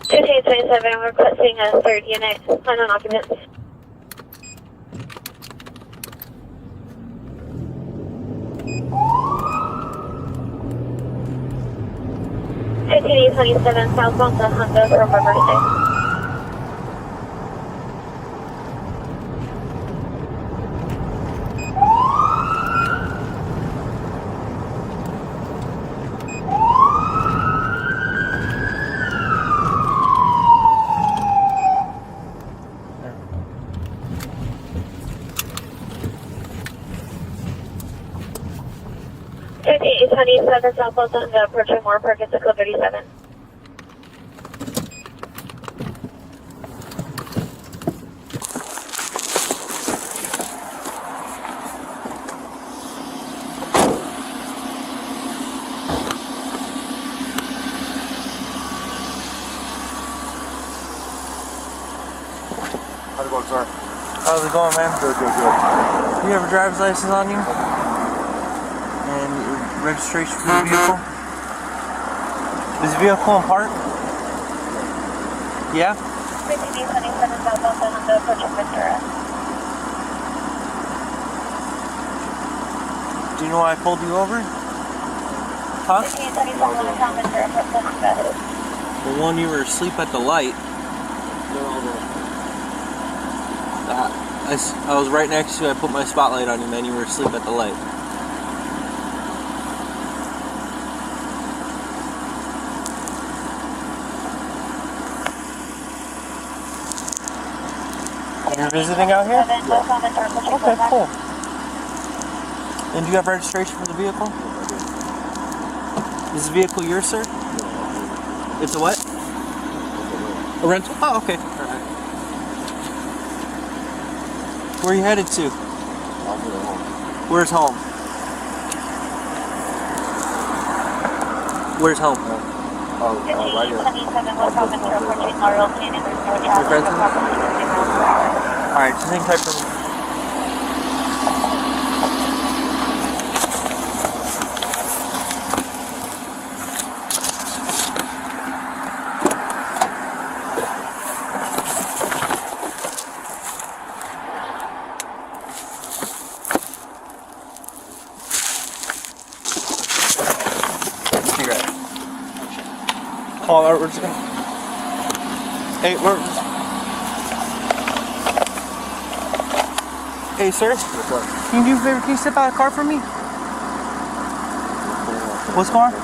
2827, requesting a third unit on occupants. $5827 southbound to Honda from Riverside. Eight 27 southbound to Honda approaching Moore Park at Code 37. How's it going, sir? How's it going, man? Good, good, good. Do you have a driver's license on you? And your registration for the vehicle? Is the vehicle in park? Yeah? 5827 southbound to Honda approaching Ventura. Do you know why I pulled you over? Huh? 5827 southbound Ventura approaching Honda. Well, when you were asleep at the light, I was right next to you. I put my spotlight on you, man. You were asleep at the light. You're visiting out here? Okay, cool. And do you have registration for the vehicle? Is the vehicle yours, sir? It's a what? A rental? Oh, okay. Alright. Where are you headed to? Where's home? Where's home? Right here. Alright, just hang tight for me. Oh, we're just gonna... Hey, Hey, sir? Can you do a favor? Can you step out of the car for me? What's going on?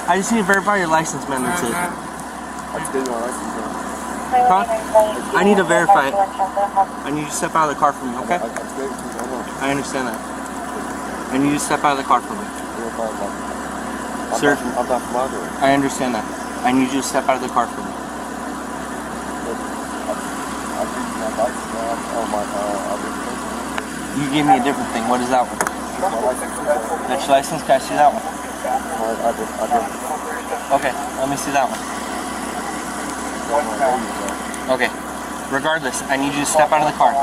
I just need to verify your license, man. That's it. I just gave you my license, man. Huh? I need to verify it. I need you to step out of the car for me, okay? I just gave it to you, I know. I understand that. I need you to step out of the car for me. Sir? I'm not from out here. I understand that. I need you to step out of the car for me. I gave you my license, man. You gave me a different thing. What is that one? My license. That's your license? Can I see that one? I did. Okay, let me see that one. Okay. Regardless, I need you to step out of the car.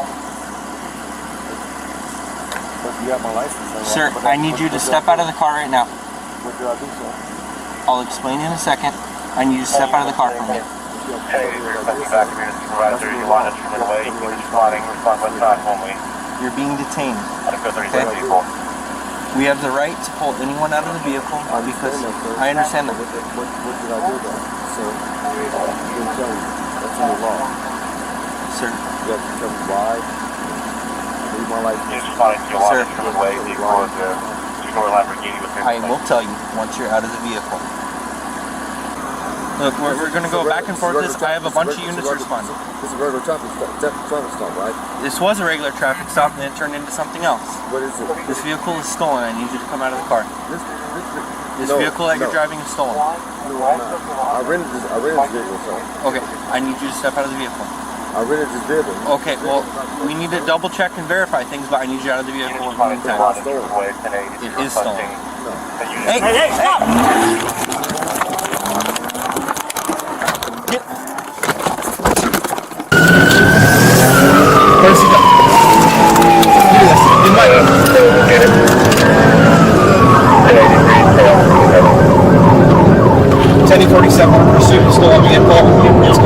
But you have my license. Sir, I need you to step out of the car right now. What did I do, sir? I'll explain in a second. I need you to step out of the car for me. Hey, requesting back community supervisor, you want us Sherman Way, respond west side only. You're being detained. Okay. Vehicle. We have the right to pull anyone out of the vehicle because I understand that. What did I do, though? So, you didn't tell me. That's in the law. Sir. You have to tell me why. Leave my license. You're responding to your want us Sherman Way, vehicle is a two-door Lamborghini with I will tell you once you're out of the vehicle. Look, we're going to go back and forth this. I have a bunch of units responding. This is a regular traffic stop, right? This was a regular traffic stop and then it turned into something else. What is it? This vehicle is stolen. I need you to come out of the car. This no, vehicle that you're driving is stolen. No, I rented this vehicle, sir. Okay, I need you to step out of the vehicle. I rented this vehicle. Okay, well, we need to double check and verify things, but I need you out of the vehicle in the meantime. It is stolen. No. Hey, stop! Where's he going? You might get it. 1047 pursuit, stolen vehicle. It's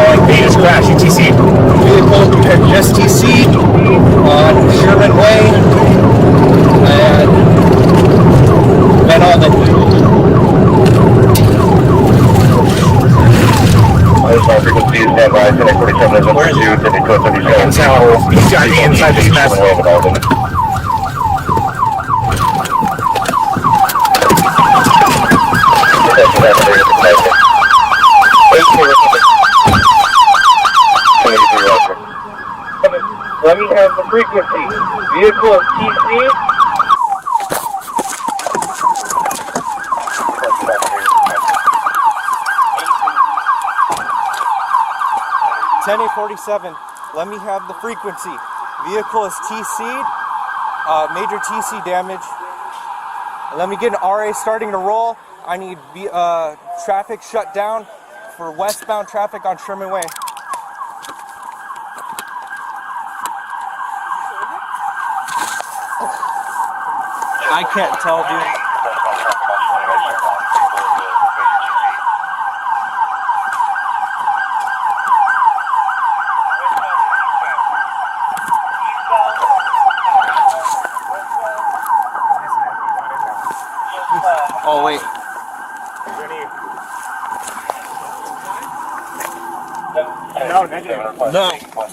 Let me have the frequency. Vehicle is TC. 10-847, let me have the frequency. Vehicle is TC'd, major TC damage. Let me get an RA starting to roll. I need traffic shut down for westbound traffic on Sherman Way. I can't tell, dude. Oh, wait. No,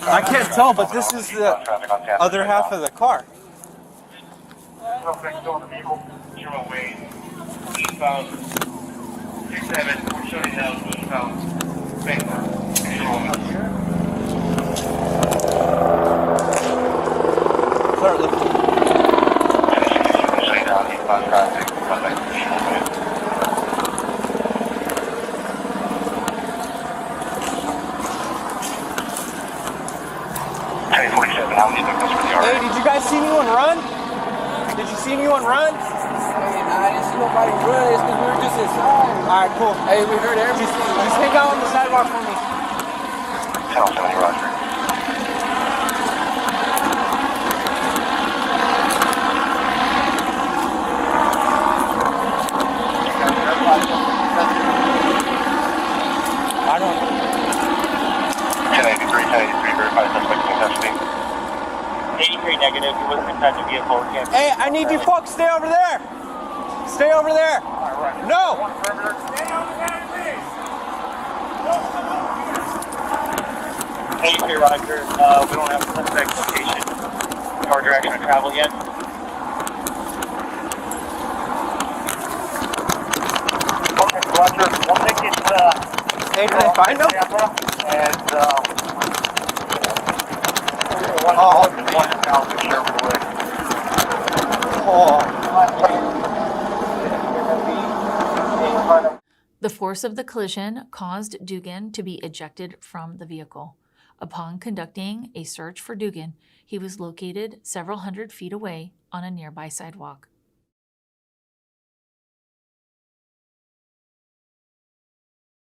I can't tell, but this is the other half of the car. Sherman Way, eastbound, 67, we're shutting down eastbound, Bangor, Start looking. shutting down eastbound traffic, Sherman Way. Hey, did you guys see anyone run? Did you see anyone run? I didn't see nobody run. It's because we were just inside. Alright, cool. Hey, we heard everything. Just hang out on the sidewalk for me. 10-70, Roger. I don't. 1083, verify suspect in custody. 83 negative, you wasn't inside the vehicle. Hey, I need you folks stay over there. Stay over there. No. Hey, Roger. We don't have a suspect location or direction of travel yet. Okay, Roger. We'll make it. Hey, did I find them? And The force of the collision caused Dugan to be ejected from the vehicle. Upon conducting a search for Dugan, he was located several hundred feet away on a nearby sidewalk.